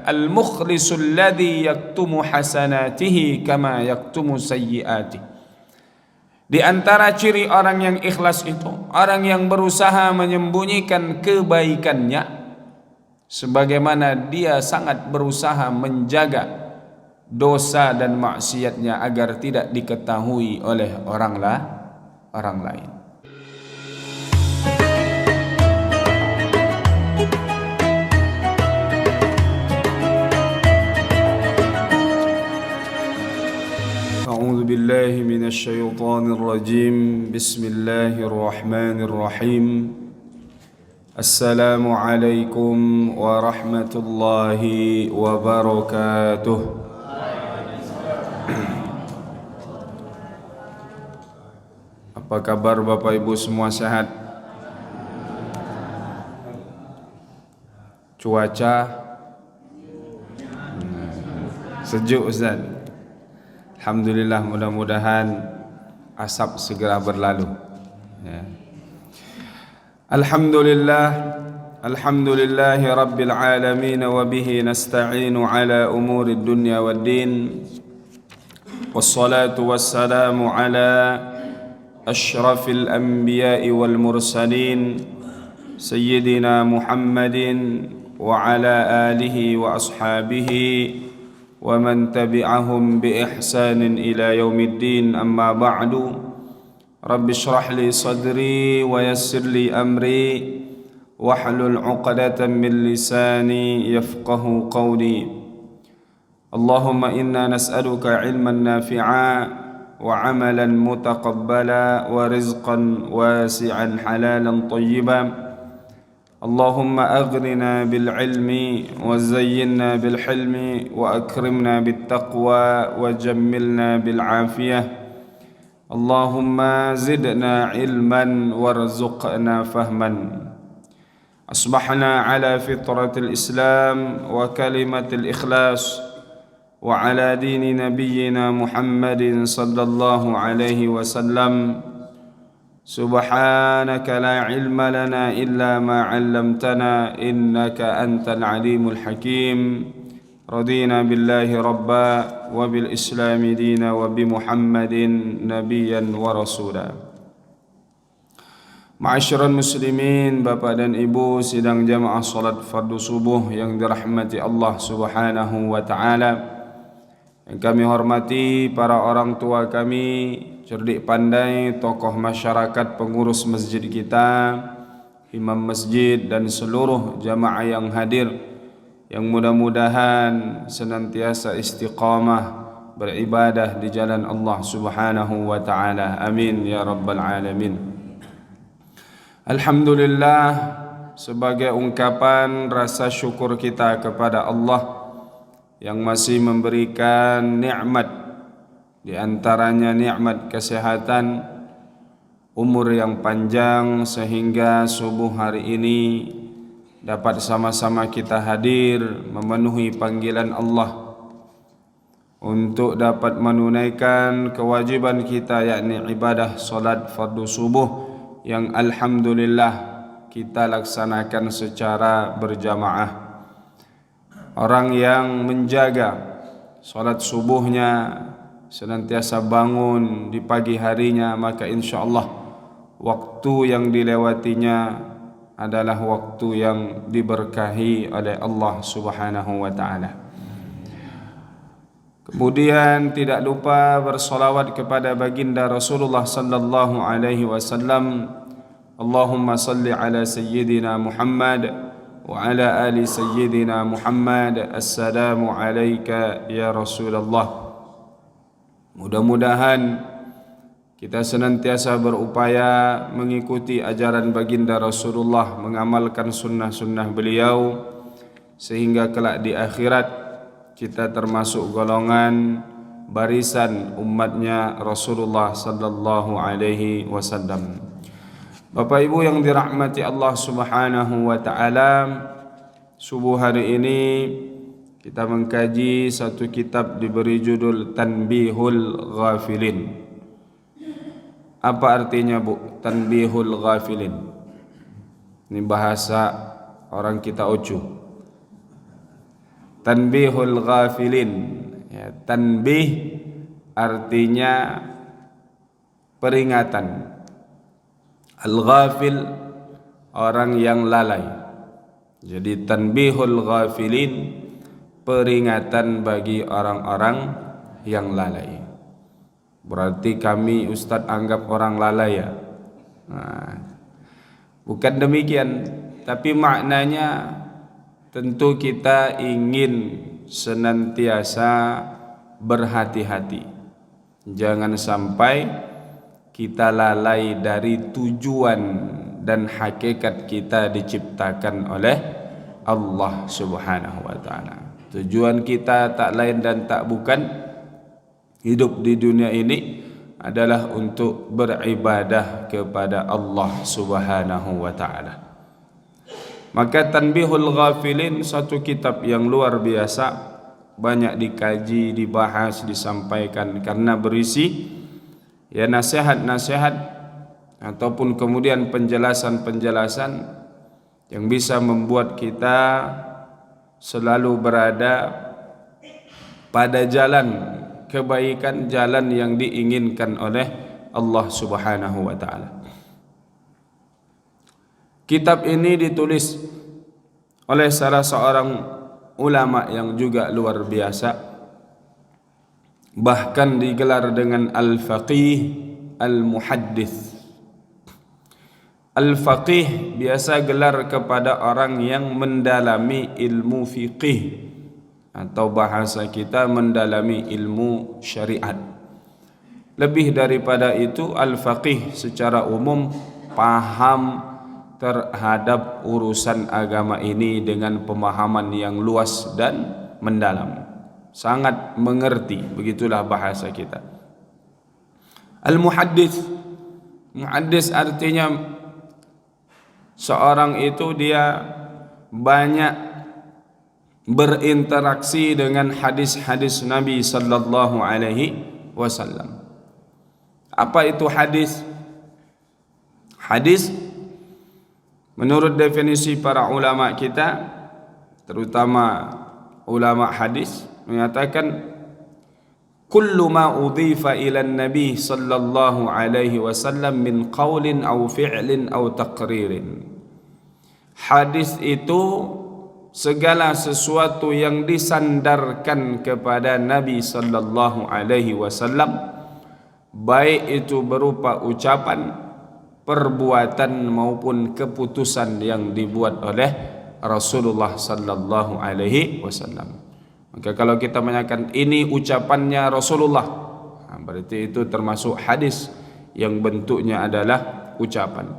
al-mukhlisul ladzi yaktumu hasanatihi kama yaktumu sayyi'atihi. Di antara ciri orang yang ikhlas itu orang yang berusaha menyembunyikan kebaikannya sebagaimana dia sangat berusaha menjaga dosa dan maksiatnya agar tidak diketahui oleh orang lain. A'udzu billahi minasy syaithanir rajim. Bismillahirrahmanirrahim. Assalamualaikum warahmatullahi wabarakatuh. Apa kabar Bapak Ibu semua, sehat? Cuaca sejuk Ustaz. Alhamdulillah, mudah-mudahan asap segera berlalu ya. Alhamdulillahi rabbil alamin wa bihi nasta'inu ala umurid dunya waddin. Wassalatu wassalamu ala asyrafil anbiya'i wal mursalin sayyidina Muhammadin wa ala alihi wa ashabihi wa man tabi'ahum bi ihsanin ila yaumiddin. Amma ba'du. Rabbi shrah li sadri wa yassir li amri wahlul 'uqdatam min lisani yafqahu qawli. Allahumma inna nas'aluka 'ilman nafi'a wa 'amalan mutaqabbala wa rizqan wasi'an halalan thayyiban. Allahumma aghnina bil ilmi wa zayyinna bil hilmi wa akrimna bit taqwa wa jammilna bil afiyah. Allahumma zidna ilman warzuqna fahman. Asbahna ala fitratil Islam wa kalimatil ikhlas wa ala dini nabiyyina Muhammadin sallallahu alaihi wasallam. Subhanaka la ilma lana illa ma 'allamtana innaka antal alimul hakim. Radina billahi rabba wa bil islami dina wa bi Muhammadin nabiyyan wa rasula. Ma'asyiral muslimin, Bapak dan Ibu sidang jamaah salat fardu subuh yang dirahmati Allah Subhanahu wa taala. Yang kami hormati para orang tua kami, cerdik pandai, tokoh masyarakat, pengurus masjid kita, imam masjid dan seluruh jamaah yang hadir, yang mudah-mudahan senantiasa istiqamah beribadah di jalan Allah Subhanahu wa taala. Amin ya rabbal alamin. Alhamdulillah, sebagai ungkapan rasa syukur kita kepada Allah yang masih memberikan nikmat, di antaranya nikmat kesehatan, umur yang panjang, sehingga subuh hari ini dapat sama-sama kita hadir memenuhi panggilan Allah untuk dapat menunaikan kewajiban kita, yakni ibadah salat fardu subuh yang alhamdulillah kita laksanakan secara berjamaah. Orang yang menjaga salat subuhnya, senantiasa bangun di pagi harinya, maka insyaallah waktu yang dilewatinya adalah waktu yang diberkahi oleh Allah Subhanahu wa taala. Kemudian tidak lupa bersolawat kepada baginda Rasulullah sallallahu alaihi wasallam. Allahumma salli ala sayyidina Muhammad wa ala ali sayyidina Muhammad. Assalamu alayka ya Rasulullah. Mudah-mudahan kita senantiasa berupaya mengikuti ajaran baginda Rasulullah, mengamalkan sunnah-sunnah beliau, sehingga kelak di akhirat kita termasuk golongan barisan umatnya Rasulullah sallallahu alaihi wasallam. Bapak Ibu yang dirahmati Allah Subhanahu wa taala, subuh hari ini kita mengkaji satu kitab diberi judul Tanbihul Ghafilin. Apa artinya, Bu? Tanbihul Ghafilin. Ini bahasa orang kita ocu. tanbihul ghafilin. Ya, tanbih artinya peringatan. Al-ghafil orang yang lalai. Jadi tanbihul ghafilin peringatan bagi orang-orang yang lalai. Berarti kami Ustaz anggap orang lalai ya? Bukan demikian, tapi maknanya tentu kita ingin senantiasa berhati-hati. Jangan sampai kita lalai dari tujuan dan hakikat kita diciptakan oleh Allah Subhanahu wa taala. Tujuan kita tak lain dan tak bukan hidup di dunia ini adalah untuk beribadah kepada Allah Subhanahu wa taala. Maka Tanbihul Ghafilin satu kitab yang luar biasa, banyak dikaji, dibahas, disampaikan karena berisi ya nasihat-nasihat ataupun kemudian penjelasan-penjelasan yang bisa membuat kita selalu berada pada jalan kebaikan, jalan yang diinginkan oleh Allah Subhanahu wa taala. Kitab ini ditulis oleh salah seorang ulama yang juga luar biasa, bahkan digelar dengan al-faqih al-muhaddits. Al-faqih biasa gelar kepada orang yang mendalami ilmu fiqih, atau bahasa kita mendalami ilmu syariat. Lebih daripada itu, al-faqih secara umum paham terhadap urusan agama ini dengan pemahaman yang luas dan mendalam, sangat mengerti, begitulah bahasa kita. Al-muhaddits, muhaddits artinya seorang itu dia banyak berinteraksi dengan hadis-hadis Nabi sallallahu alaihi wasallam. Apa itu hadis? Hadis menurut definisi para ulama kita, terutama ulama hadis, menyatakan kullu ma udhifa ila an-nabi sallallahu alaihi wasallam min qaulin aw fi'lin aw taqririn. Hadis itu segala sesuatu yang disandarkan kepada Nabi sallallahu alaihi wasallam, baik itu berupa ucapan, perbuatan maupun keputusan yang dibuat oleh Rasulullah sallallahu alaihi wasallam. Maka kalau kita menyatakan ini ucapannya Rasulullah, berarti itu termasuk hadis yang bentuknya adalah ucapan.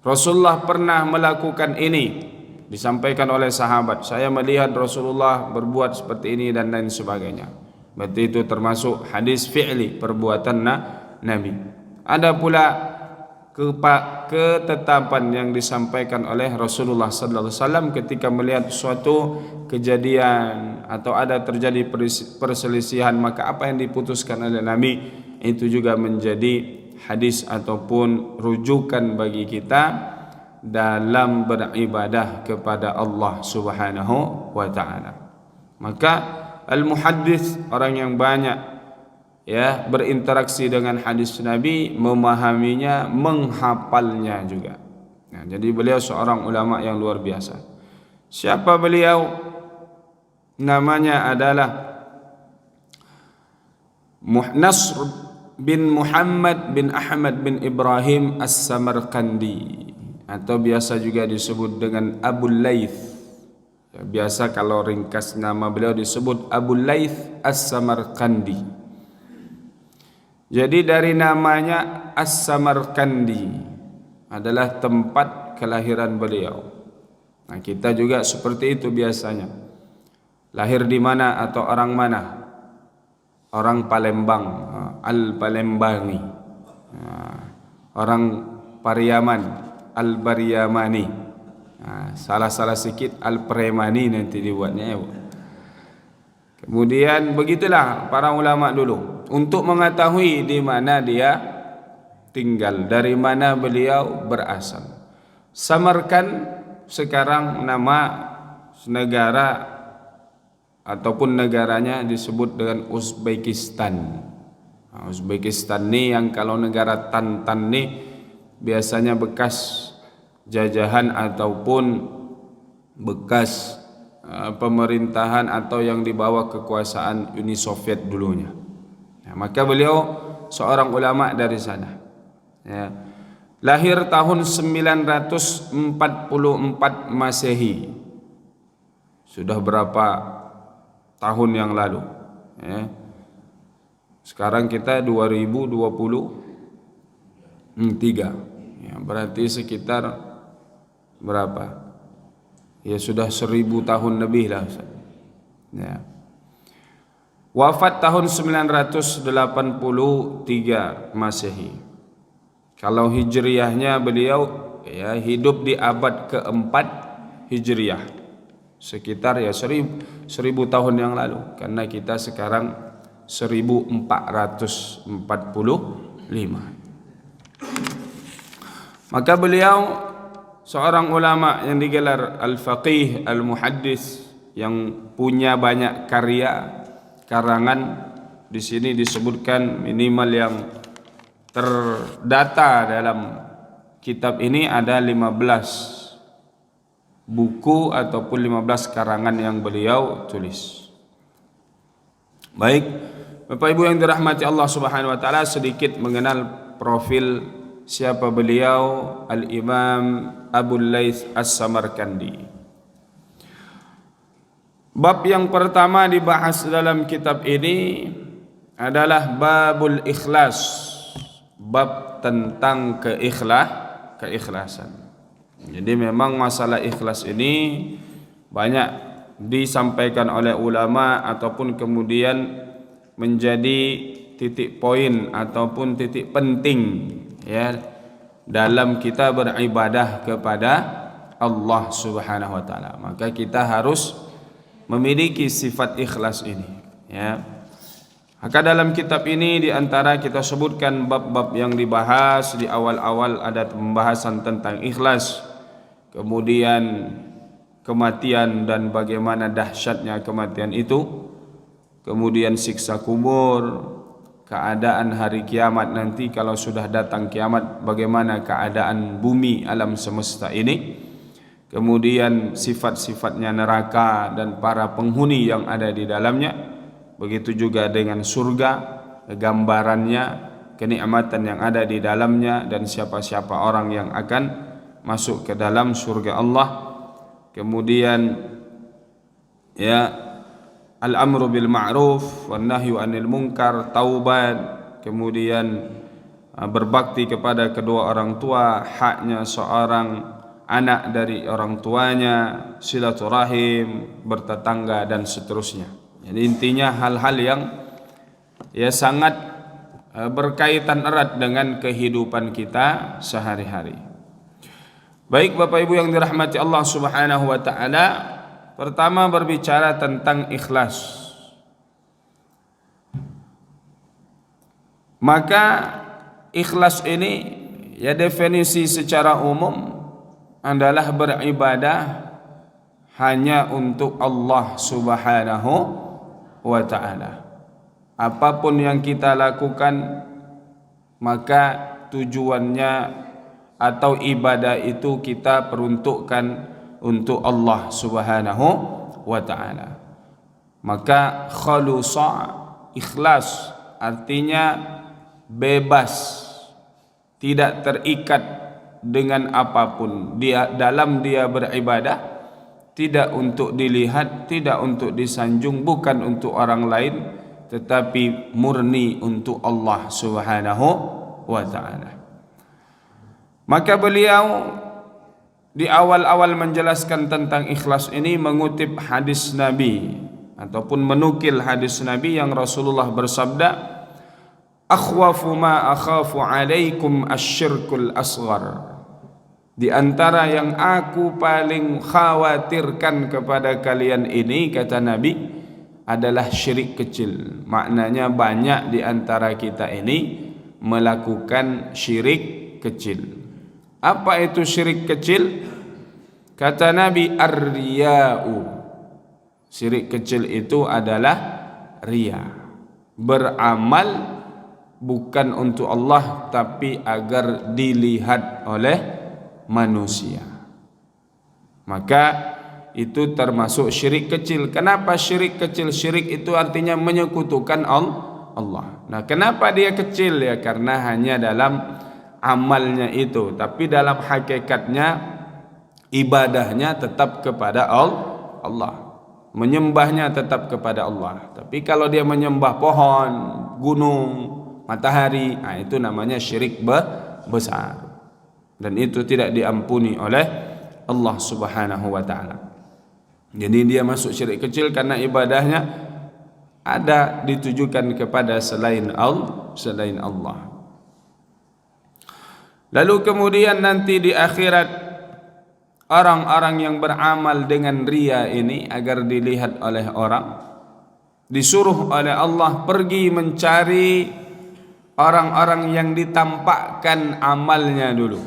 Rasulullah pernah melakukan ini, disampaikan oleh sahabat, saya melihat Rasulullah berbuat seperti ini dan lain sebagainya. Berarti itu termasuk hadis fi'li, perbuatan Nabi. Ada pula ketetapan yang disampaikan oleh Rasulullah sallallahu alaihi wasallam ketika melihat suatu kejadian atau ada terjadi perselisihan, maka apa yang diputuskan oleh Nabi itu juga menjadi hadis ataupun rujukan bagi kita dalam beribadah kepada Allah Subhanahu wa taala. Maka al-muhaddits orang yang banyak ya berinteraksi dengan hadis Nabi, memahaminya, menghafalnya juga. Nah, jadi beliau seorang ulama yang luar biasa. Siapa beliau? Namanya adalah Nasr bin Muhammad bin Ahmad bin Ibrahim As-Samarqandi, atau biasa juga disebut dengan Abu Laits. Ya, biasa kalau ringkas nama beliau disebut Abu Laits As-Samarqandi. Jadi dari namanya As-Samarqandi adalah tempat kelahiran beliau. Nah, kita juga seperti itu biasanya. Lahir di mana atau orang mana? Orang Palembang, Al-Palembangi. Orang Pariaman, Al-Baryamani. Salah-salah sikit Al-Premani nanti dibuatnya ya. Kemudian begitulah para ulama dulu untuk mengetahui di mana dia tinggal, dari mana beliau berasal. Samarkand sekarang nama negara ataupun negaranya disebut dengan Uzbekistan. Uzbekistan ni yang kalau negara Tantan ni biasanya bekas jajahan ataupun bekas pemerintahan atau yang dibawa kekuasaan Uni Soviet dulunya. Maka beliau seorang ulama dari sana. Ya. Lahir tahun 944 Masehi. Sudah berapa tahun yang lalu? Ya. Sekarang kita 2023. Ya, berarti sekitar berapa? Ya sudah 1000 tahun lebih lah. Ya. Wafat tahun 983 Masehi. Kalau Hijriyahnya beliau ya hidup di abad keempat Hijriyah. Sekitar ya 1000 tahun yang lalu. Karena kita sekarang 1445. Maka beliau seorang ulama yang digelar al-faqih, al-muhaddis, yang punya banyak karya karangan. Di sini disebutkan minimal yang terdata dalam kitab ini ada 15 buku ataupun 15 karangan yang beliau tulis. Baik, Bapak Ibu yang dirahmati Allah Subhanahu wa taala, sedikit mengenal profil siapa beliau, Al-Imam Abul Laits As-Samarkandi. Bab yang pertama dibahas dalam kitab ini adalah babul ikhlas, bab tentang keikhlasan. Jadi memang masalah ikhlas ini banyak disampaikan oleh ulama ataupun kemudian menjadi titik poin ataupun titik penting ya dalam kita beribadah kepada Allah Subhanahu wa taala. Maka kita harus memiliki sifat ikhlas ini ya. Maka dalam kitab ini di antara kita sebutkan bab-bab yang dibahas di awal-awal ada pembahasan tentang ikhlas, kemudian kematian dan bagaimana dahsyatnya kematian itu, kemudian siksa kubur, keadaan hari kiamat nanti kalau sudah datang kiamat, bagaimana keadaan bumi alam semesta ini, kemudian sifat-sifatnya neraka dan para penghuni yang ada di dalamnya. Begitu juga dengan surga, gambarannya, kenikmatan yang ada di dalamnya dan siapa-siapa orang yang akan masuk ke dalam surga Allah. Kemudian ya al-amru bil ma'ruf wan nahyu 'anil munkar, taubat, kemudian berbakti kepada kedua orang tua, haknya seorang anak dari orang tuanya, silaturahim, bertetangga dan seterusnya. Jadi intinya hal-hal yang ya sangat berkaitan erat dengan kehidupan kita sehari-hari. Baik Bapak Ibu yang dirahmati Allah Subhanahu wa taala, pertama berbicara tentang ikhlas. Maka ikhlas ini ya definisi secara umum adalah beribadah hanya untuk Allah Subhanahu wa ta'ala. Apapun yang kita lakukan maka tujuannya atau ibadah itu kita peruntukkan untuk Allah Subhanahu wa ta'ala. Maka khalusa, ikhlas artinya bebas, tidak terikat dengan apapun dalam dia beribadah, tidak untuk dilihat, tidak untuk disanjung, bukan untuk orang lain, tetapi murni untuk Allah Subhanahu wa ta'ala. Maka beliau di awal-awal menjelaskan tentang ikhlas ini mengutip hadis Nabi ataupun menukil hadis Nabi yang Rasulullah bersabda, akhwafu ma akhafu alaikum asyirkul asghar. Di antara yang aku paling khawatirkan kepada kalian ini, kata Nabi, adalah syirik kecil. Maknanya banyak di antara kita ini melakukan syirik kecil. Apa itu syirik kecil? Kata Nabi, ar-riya'u. Syirik kecil itu adalah riya. Beramal bukan untuk Allah tapi agar dilihat oleh manusia. Maka itu termasuk syirik kecil. Kenapa syirik kecil? Syirik itu artinya menyekutukan Allah. Nah, kenapa dia kecil? Ya karena hanya dalam amalnya itu, tapi dalam hakikatnya ibadahnya tetap kepada Allah. Menyembahnya tetap kepada Allah. Tapi kalau dia menyembah pohon, gunung, matahari, itu namanya syirik besar. Dan itu tidak diampuni oleh Allah Subhanahu wa taala. Jadi dia masuk syirik kecil karena ibadahnya ada ditujukan kepada selain Allah. Lalu kemudian nanti di akhirat orang-orang yang beramal dengan riya ini agar dilihat oleh orang, disuruh oleh Allah pergi mencari orang-orang yang ditampakkan amalnya dulu.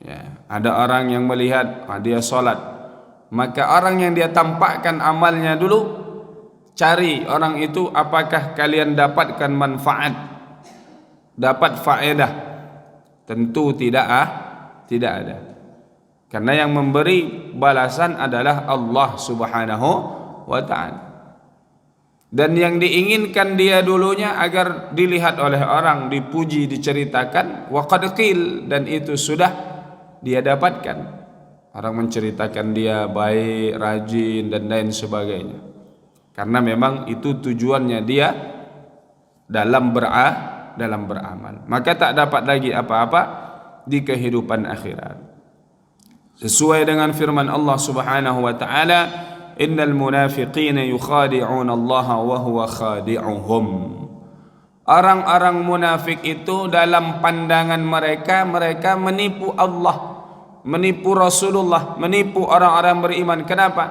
Ya, ada orang yang melihat dia solat, maka orang yang dia tampakkan amalnya dulu, cari orang itu, apakah kalian dapatkan manfaat, dapat faedah? Tentu tidak ada. Karena yang memberi balasan adalah Allah Subhanahu wa ta'ala. Dan yang diinginkan dia dulunya agar dilihat oleh orang, dipuji, diceritakan, wa qad qil, dan itu sudah dia dapatkan. Orang menceritakan dia baik, rajin dan lain sebagainya. Karena memang itu tujuannya dia dalam beramal. Maka tak dapat lagi apa-apa di kehidupan akhirat. Sesuai dengan firman Allah Subhanahu wa taala, innal munafiqina yukhadi'una Allah wa huwa khadi'uhum. Orang-orang munafik itu dalam pandangan mereka menipu Allah, menipu Rasulullah, menipu orang-orang beriman. Kenapa?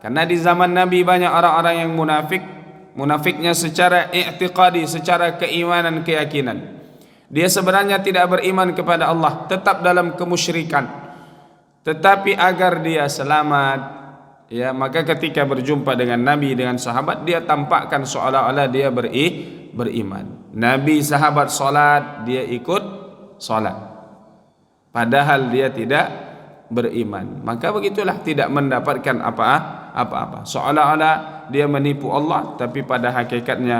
Karena di zaman Nabi banyak orang-orang yang munafik. Munafiknya secara i'tiqadi, secara keimanan, keyakinan. Dia sebenarnya tidak beriman kepada Allah, tetap dalam kemusyrikan. Tetapi agar dia selamat, ya, maka ketika berjumpa dengan Nabi, dengan sahabat, dia tampakkan seolah-olah dia beriman. Nabi, sahabat solat, dia ikut solat, padahal dia tidak beriman. Maka begitulah, tidak mendapatkan apa-apa. Seolah-olah dia menipu Allah, tapi pada hakikatnya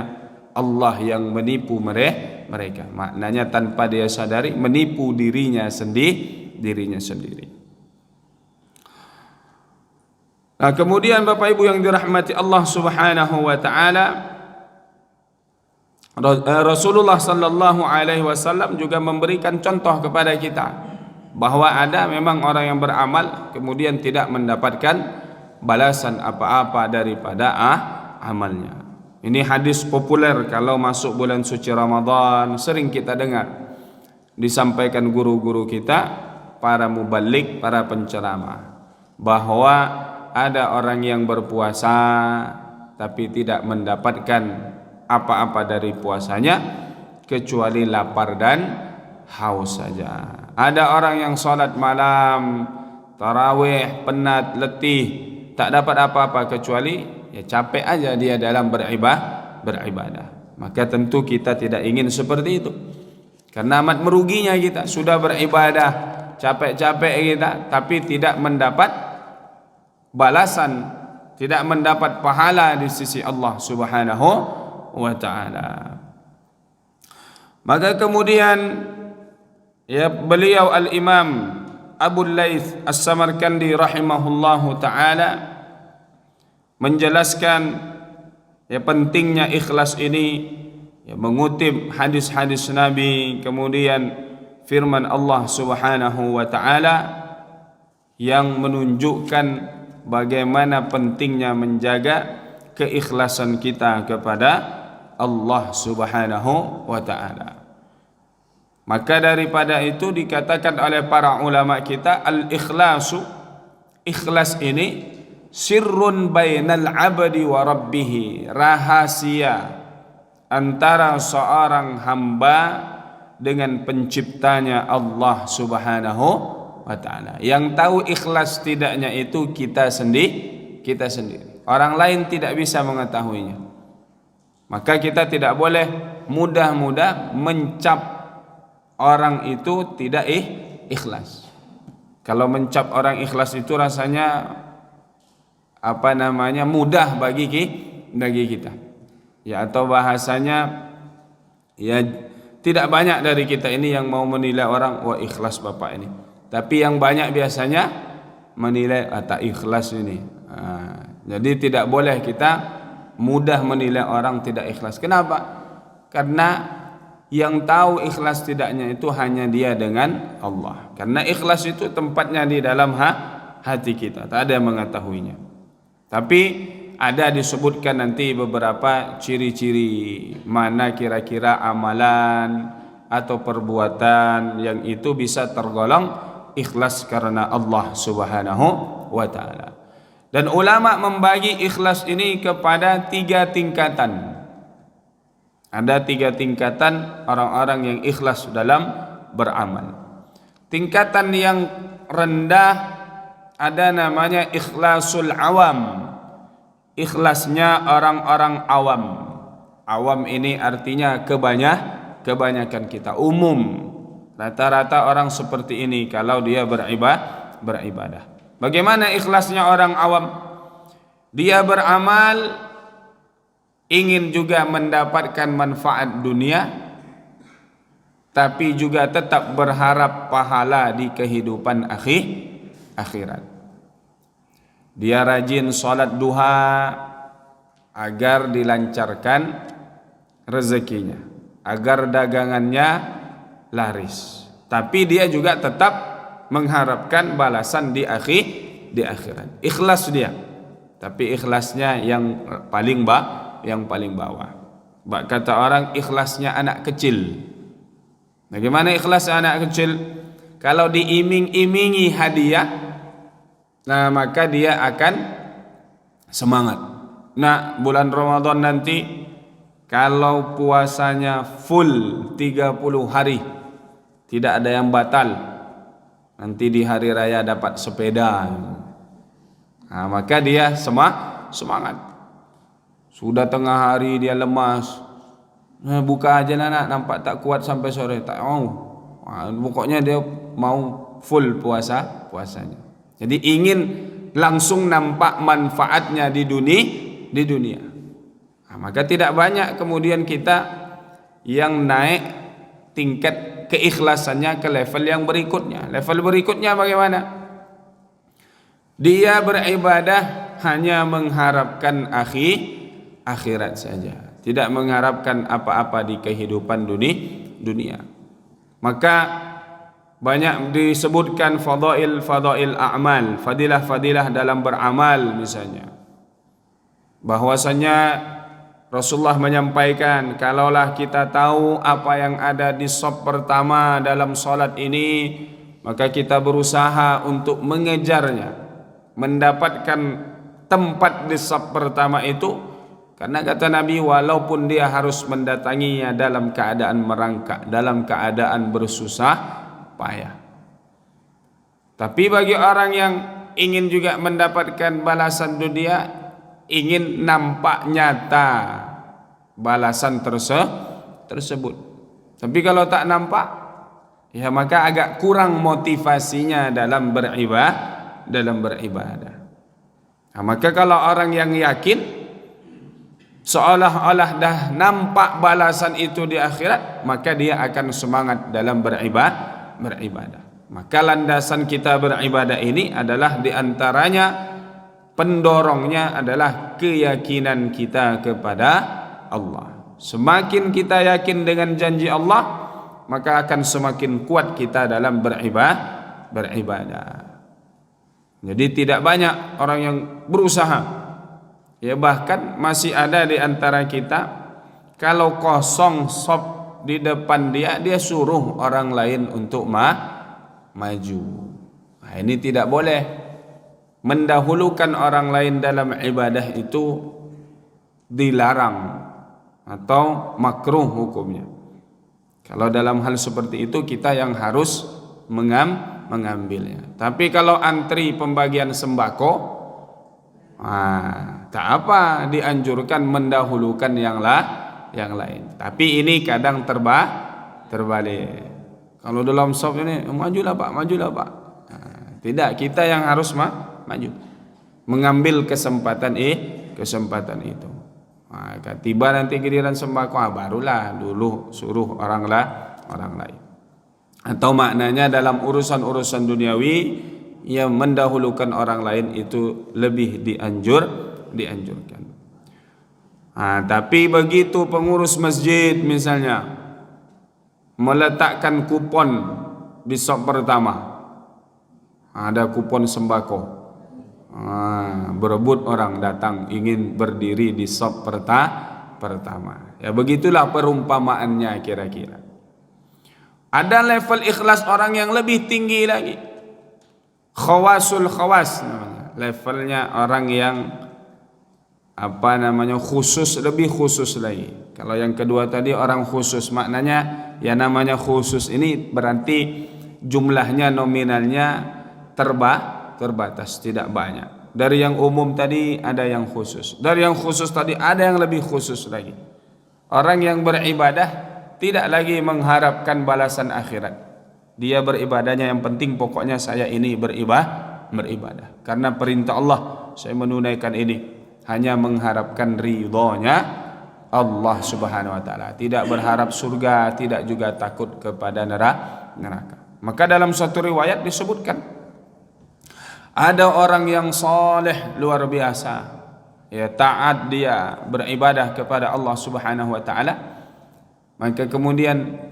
Allah yang menipu mereka. Maknanya tanpa dia sadari, menipu dirinya sendiri. Nah, kemudian Bapak Ibu yang dirahmati Allah Subhanahu wa taala, Rasulullah sallallahu alaihi wasallam juga memberikan contoh kepada kita bahwa ada memang orang yang beramal kemudian tidak mendapatkan balasan apa-apa daripada amalnya. Ini hadis populer kalau masuk bulan suci Ramadan, sering kita dengar disampaikan guru-guru kita, para muballigh, para penceramah, bahwa ada orang yang berpuasa tapi tidak mendapatkan apa-apa dari puasanya kecuali lapar dan haus saja. Ada orang yang salat malam, tarawih, penat, letih, tak dapat apa-apa kecuali ya capek aja dia dalam beribadah. Maka tentu kita tidak ingin seperti itu. Karena amat meruginya kita sudah beribadah capek-capek kita tapi tidak mendapat balasan, tidak mendapat pahala di sisi Allah Subhanahu wa taala. Maka kemudian ya beliau al-Imam Abu Laits As-Samarkandi rahimahullahu taala menjelaskan ya pentingnya ikhlas ini, ya mengutip hadis-hadis Nabi, kemudian firman Allah Subhanahu wa taala yang menunjukkan bagaimana pentingnya menjaga keikhlasan kita kepada Allah Subhanahu wa taala. Maka daripada itu dikatakan oleh para ulama kita, al-ikhlasu, ikhlas ini sirrun bainal abdi wa rabbih, rahasia antara seorang hamba dengan penciptanya Allah Subhanahu wa ta'ala. Yang tahu ikhlas tidaknya itu kita sendiri. orang lain tidak bisa mengetahuinya. Maka kita tidak boleh mudah-mudah mencap orang itu tidak ikhlas. Kalau mencap orang ikhlas itu rasanya mudah bagi kita. Ya, atau bahasanya ya tidak banyak dari kita ini yang mau menilai orang, wah ikhlas bapak ini. Tapi yang banyak biasanya menilai tak ikhlas ini. Jadi tidak boleh kita mudah menilai orang tidak ikhlas. Kenapa? Karena yang tahu ikhlas tidaknya itu hanya dia dengan Allah. Karena ikhlas itu tempatnya di dalam hati kita, tak ada yang mengetahuinya. Tapi ada disebutkan nanti beberapa ciri-ciri mana kira-kira amalan atau perbuatan yang itu bisa tergolong ikhlas karena Allah Subhanahu wa ta'ala. Dan ulama membagi ikhlas ini kepada 3 tingkatan. Ada 3 tingkatan orang-orang yang ikhlas dalam beramal. Tingkatan yang rendah ada namanya ikhlasul awam. Ikhlasnya orang-orang awam. Awam ini artinya kebanyakan kita, umum. Rata-rata orang seperti ini kalau dia beribadah. Bagaimana ikhlasnya orang awam? Dia beramal ingin juga mendapatkan manfaat dunia, tapi juga tetap berharap pahala di kehidupan akhirat. Dia rajin salat duha agar dilancarkan rezekinya, agar dagangannya laris. Tapi dia juga tetap mengharapkan balasan di akhirat. Ikhlas dia. Tapi ikhlasnya yang paling bawah. Kata orang ikhlasnya anak kecil. Bagaimana ikhlas anak kecil? Kalau diiming-imingi hadiah, nah maka dia akan semangat. Nah, bulan Ramadan nanti kalau puasanya full 30 hari, tidak ada yang batal. Nanti di hari raya dapat sepeda. Nah, maka dia semangat. Sudah tengah hari dia lemas. Nah, buka aja nak, nampak tak kuat sampai sore, tak mau. Nah, pokoknya dia mau full puasanya. Jadi ingin langsung nampak manfaatnya di dunia. Nah, maka tidak banyak kemudian kita yang naik tingkat keikhlasannya ke level yang berikutnya. Level berikutnya bagaimana? Dia beribadah hanya mengharapkan akhirat saja, tidak mengharapkan apa-apa di kehidupan dunia. Maka banyak disebutkan fadail a'mal, fadilah dalam beramal misalnya. Bahwasanya Rasulullah menyampaikan, kalaulah kita tahu apa yang ada di shaf pertama dalam salat ini, maka kita berusaha untuk mengejarnya, mendapatkan tempat di shaf pertama itu. Karena kata Nabi, walaupun dia harus mendatanginya dalam keadaan merangkak, dalam keadaan bersusah payah. Tapi bagi orang yang ingin juga mendapatkan balasan dunia, ingin nampak nyata balasan tersebut. Tapi kalau tak nampak, ya maka agak kurang motivasinya dalam beribadah. Nah, maka kalau orang yang yakin seolah-olah dah nampak balasan itu di akhirat, maka dia akan semangat dalam beribadah. Maka landasan kita beribadah ini adalah diantaranya, pendorongnya adalah keyakinan kita kepada Allah. Semakin kita yakin dengan janji Allah, maka akan semakin kuat kita dalam beribadah. Jadi tidak banyak orang yang berusaha. Ya, bahkan masih ada di antara kita, kalau kosong shaf di depan dia suruh orang lain untuk maju. Nah, ini tidak boleh. Mendahulukan orang lain dalam ibadah itu dilarang atau makruh hukumnya. Kalau dalam hal seperti itu kita yang harus mengambilnya. Tapi kalau antri pembagian sembako, Tak apa dianjurkan mendahulukan yang lain. Tapi ini kadang terbalik. Kalau dalam saf ini majulah Pak. Tidak, kita yang harus maju. Mengambil kesempatan itu. Tiba nanti giliran sembako, barulah dulu suruh orang lain. Atau maknanya dalam urusan-urusan duniawi yang mendahulukan orang lain itu lebih dianjurkan. Tapi begitu pengurus masjid misalnya meletakkan kupon di sop pertama, ada kupon sembako, berebut orang datang ingin berdiri di sop pertama. Ya begitulah perumpamaannya kira-kira. Ada level ikhlas orang yang lebih tinggi lagi, khawasul khawas namanya. Levelnya orang yang khusus, lebih khusus lagi. Kalau yang kedua tadi orang khusus, maknanya ya namanya khusus ini berarti jumlahnya nominalnya terbatas, tidak banyak. Dari yang umum tadi ada yang khusus, dari yang khusus tadi ada yang lebih khusus lagi. Orang yang beribadah tidak lagi mengharapkan balasan akhirat. Dia beribadahnya yang penting pokoknya saya ini beribadah karena perintah Allah, saya menunaikan ini. Hanya mengharapkan ridhonya Allah Subhanahu wa taala, tidak berharap surga, tidak juga takut kepada neraka. Maka dalam suatu riwayat disebutkan ada orang yang saleh luar biasa, ya taat dia beribadah kepada Allah Subhanahu wa taala, maka kemudian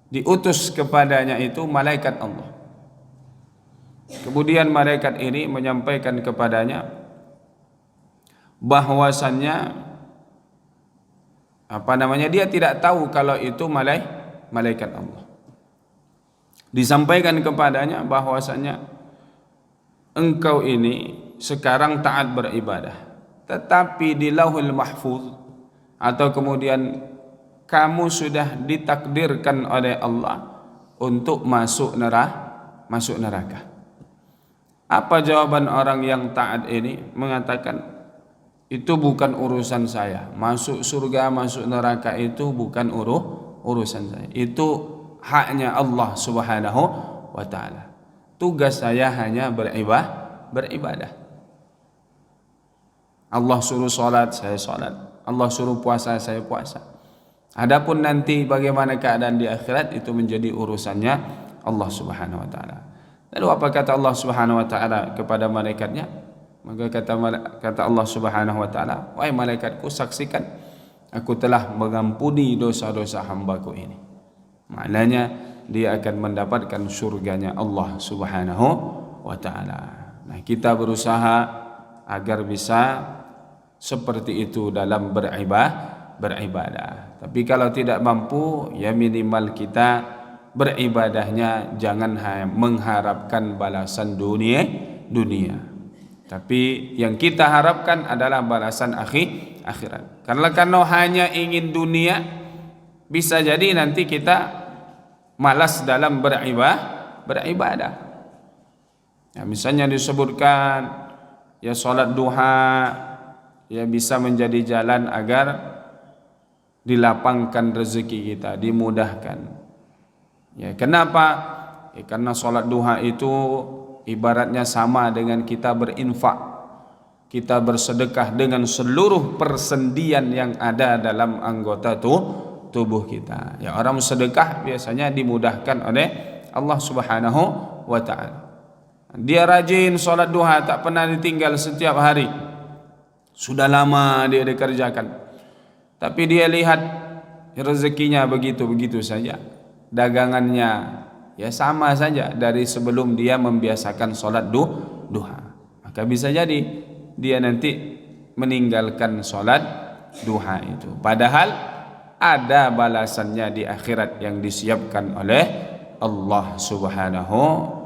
diutus kepadanya itu malaikat Allah. Kemudian malaikat ini menyampaikan kepadanya bahwasannya dia tidak tahu kalau itu malaikat Allah. Disampaikan kepadanya bahwasannya engkau ini sekarang taat beribadah, tetapi di Lauhul Mahfuz atau kemudian kamu sudah ditakdirkan oleh Allah untuk masuk neraka. Apa jawaban orang yang taat ini? Mengatakan, itu bukan urusan saya. Masuk surga, masuk neraka itu bukan urusan saya. Itu haknya Allah Subhanahu wa taala. Tugas saya hanya beribadah. Allah suruh salat, saya salat. Allah suruh puasa, saya puasa. Adapun nanti bagaimana keadaan di akhirat itu menjadi urusannya Allah Subhanahu wa taala. Lalu apa kata Allah Subhanahu wa taala kepada malaikatnya? Maka kata Allah Subhanahu wa taala, wahai malaikatku, saksikan aku telah mengampuni dosa-dosa hambaku ini. Maknanya dia akan mendapatkan surganya Allah Subhanahu wa taala. Nah, kita berusaha agar bisa seperti itu dalam beribadah. Tapi kalau tidak mampu, ya minimal kita beribadahnya jangan mengharapkan balasan dunia. Tapi yang kita harapkan adalah balasan akhirat. Karena hanya ingin dunia, bisa jadi nanti kita malas dalam beribadah. Ya, misalnya disebutkan ya salat duha ya bisa menjadi jalan agar dilapangkan rezeki kita, dimudahkan. Ya, kenapa? Ya, karena salat duha itu ibaratnya sama dengan kita berinfak, kita bersedekah dengan seluruh persendian yang ada dalam anggota tubuh kita. Ya, orang sedekah biasanya dimudahkan oleh Allah Subhanahu wa taala. Dia rajin salat duha, tak pernah ditinggal setiap hari. Sudah lama dia dikerjakan. Tapi dia lihat rezekinya begitu-begitu saja. Dagangannya ya sama saja dari sebelum dia membiasakan salat duha. Maka bisa jadi dia nanti meninggalkan salat duha itu. Padahal ada balasannya di akhirat yang disiapkan oleh Allah Subhanahu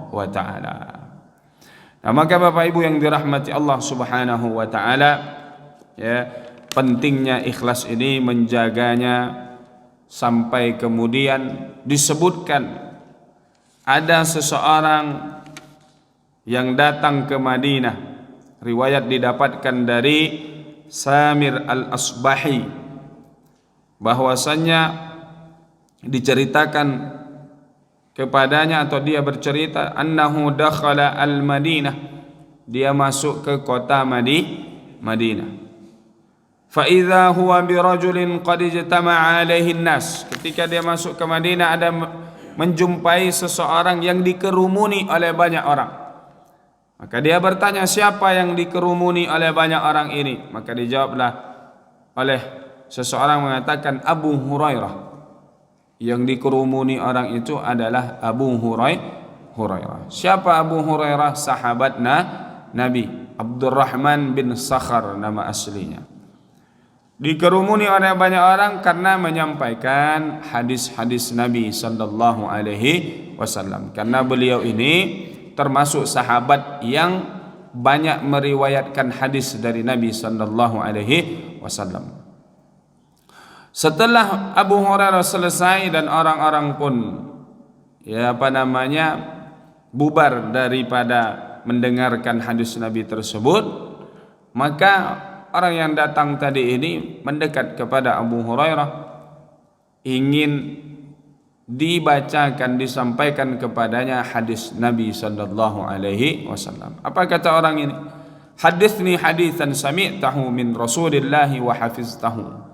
wa taala. Nah, maka Bapak Ibu yang dirahmati Allah Subhanahu wa taala, ya, pentingnya ikhlas ini menjaganya sampai kemudian disebutkan ada seseorang yang datang ke Madinah Riwayat didapatkan dari Samir al-Asbahi bahwasannya diceritakan kepadanya atau dia bercerita annahu dakhala al-Madinah, dia masuk ke kota Madinah. Fa idza huwa bi rajulin qad ijtama'a alaihi an-nas, ketika dia masuk ke Madinah ada menjumpai seseorang yang dikerumuni oleh banyak orang. Maka dia bertanya, siapa yang dikerumuni oleh banyak orang ini? Maka dijawablah oleh seseorang mengatakan Abu Hurairah. Yang dikerumuni orang itu adalah Abu Hurairah. Siapa Abu Hurairah? Sahabat Nabi Abdurrahman bin Sakhar nama aslinya. Dikerumuni oleh banyak orang karena menyampaikan hadis-hadis Nabi sallallahu alaihi wasallam. Karena beliau ini termasuk sahabat yang banyak meriwayatkan hadis dari Nabi sallallahu alaihi wasallam. Setelah Abu Hurairah selesai dan orang-orang pun bubar daripada mendengarkan hadis Nabi tersebut, maka orang yang datang tadi ini mendekat kepada Abu Hurairah, ingin dibacakan, disampaikan kepadanya hadis Nabi sallallahu alaihi wasallam. Apa kata orang ini? Hadithni hadithan sami'tahu min Rasulillah wa hafiztahu.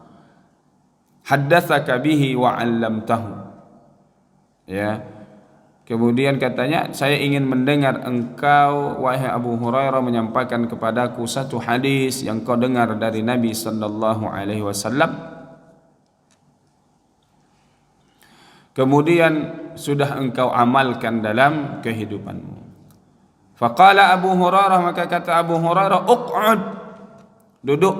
Haddatsaka bihi wa 'allamtahu. Ya. Kemudian katanya, saya ingin mendengar engkau wahai Abu Hurairah menyampaikan kepadaku satu hadis yang kau dengar dari Nabi sallallahu alaihi wasallam. Kemudian sudah engkau amalkan dalam kehidupanmu. Faqala Abu Hurairah, maka kata Abu Hurairah, uq'ud, duduk,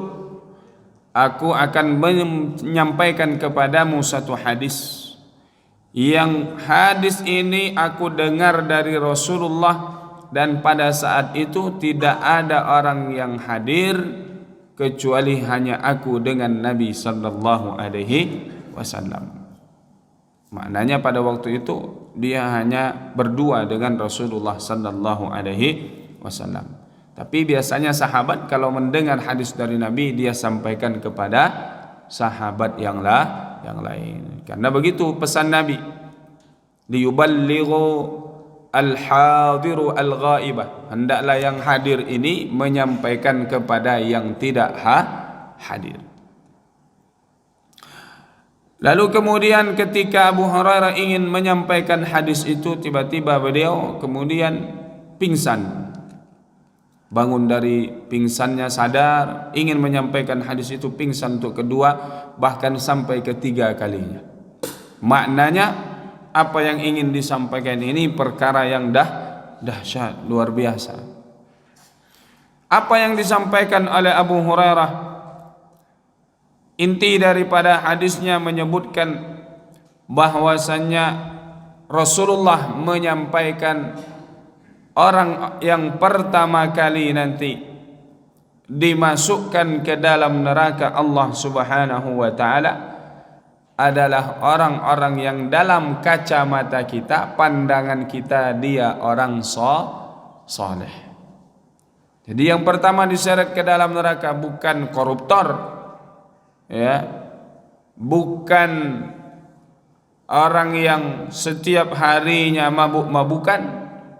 aku akan menyampaikan kepadamu satu hadis. Yang hadis ini aku dengar dari Rasulullah, dan pada saat itu tidak ada orang yang hadir kecuali hanya aku dengan Nabi sallallahu alaihi wasallam. Maknanya pada waktu itu dia hanya berdua dengan Rasulullah sallallahu alaihi wasallam. Tapi biasanya sahabat kalau mendengar hadis dari Nabi, dia sampaikan kepada sahabat yang lain. Karena begitu pesan Nabi, liyuballighu al-hadiru al-ghaibah, hendaklah yang hadir ini menyampaikan kepada yang tidak hadir. Lalu kemudian ketika Abu Hurairah ingin menyampaikan hadis itu, tiba-tiba beliau kemudian pingsan. Bangun dari pingsannya, sadar, ingin menyampaikan hadis itu, pingsan untuk kedua, bahkan sampai ketiga kalinya. Maknanya apa yang ingin disampaikan ini perkara yang dahsyat, luar biasa. Apa yang disampaikan oleh Abu Hurairah, inti daripada hadisnya menyebutkan bahwasannya Rasulullah menyampaikan orang yang pertama kali nanti dimasukkan ke dalam neraka Allah Subhanahu wa taala adalah orang-orang yang dalam kacamata kita, pandangan kita, dia orang saleh. Jadi yang pertama diseret ke dalam neraka bukan koruptor, ya, bukan orang yang setiap harinya mabuk-mabukan,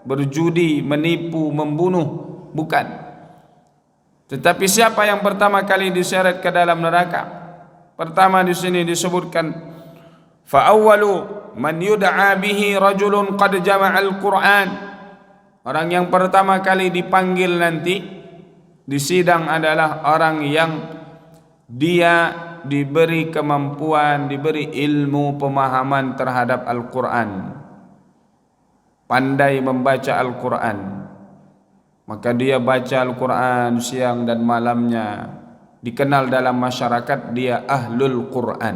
berjudi, menipu, membunuh, bukan. Tetapi siapa yang pertama kali diseret ke dalam neraka? Pertama di sini disebutkan, fa awwalu man yud'a bihi rajulun qad jama'al Qur'an. Orang yang pertama kali dipanggil nanti di sidang adalah orang yang dia diberi kemampuan, diberi ilmu pemahaman terhadap Al-Quran, pandai membaca Al-Quran. Maka dia baca Al-Quran siang dan malamnya, dikenal dalam masyarakat dia ahlul Quran,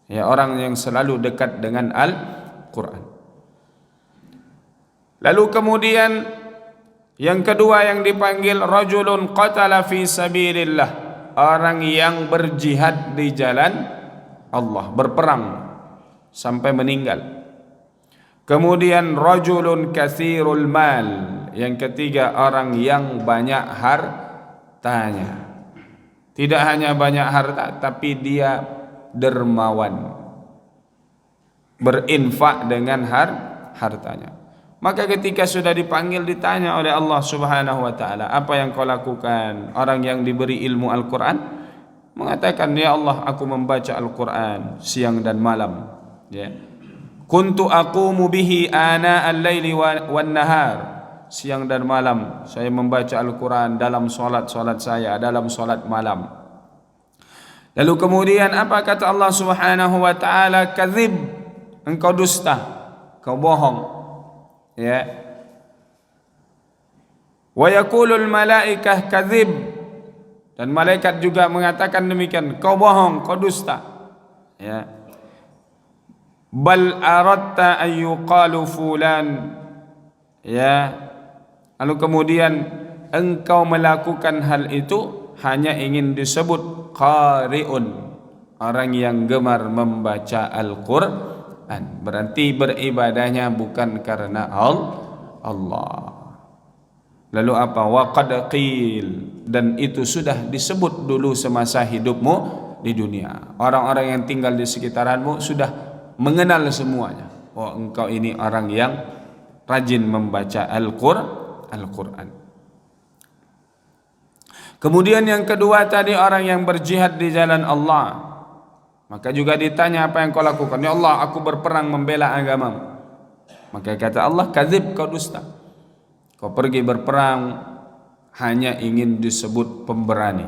ya, orang yang selalu dekat dengan Al-Quran. Lalu kemudian yang kedua yang dipanggil rajulun qatala fi sabilillah, orang yang berjihad di jalan Allah, berperang sampai meninggal. Kemudian rajulun katsirul mal, Yang ketiga, orang yang banyak hartanya. Tidak hanya banyak harta, tapi dia dermawan, berinfak dengan hartanya. Maka ketika sudah dipanggil, ditanya oleh Allah Subhanahu wa taala, apa yang kau lakukan? Orang yang diberi ilmu Al-Quran mengatakan, ya Allah, aku membaca Al-Quran siang dan malam, ya. Kuntu aqumu bihi ana al-laili wan nahar. Siang dan malam saya membaca Al-Quran dalam solat-solat saya, dalam solat malam. Lalu kemudian apa kata Allah Subhanahu wa taala? Kadzib, engkau dusta, kau bohong, ya. Wa yaqulul malaikah kadzib, dan malaikat juga mengatakan demikian, kau bohong, kau dusta, ya. Bal aradta an yuqalu fulan, ya. Lalu kemudian engkau melakukan hal itu hanya ingin disebut qari'un, orang yang gemar membaca Al-Quran. Berarti beribadahnya bukan karena Allah. Lalu apa? Wa qad qil, dan itu sudah disebut dulu semasa hidupmu di dunia. Orang-orang yang tinggal di sekitaranmu sudah mengenal semuanya. Oh, engkau ini orang yang rajin membaca Al-Quran. Kemudian yang kedua tadi, orang yang berjihad di jalan Allah. Maka juga ditanya, apa yang kau lakukan? Ya Allah, aku berperang membela agamamu. Maka kata Allah, kadzib, kau dusta. Kau pergi berperang hanya ingin disebut pemberani,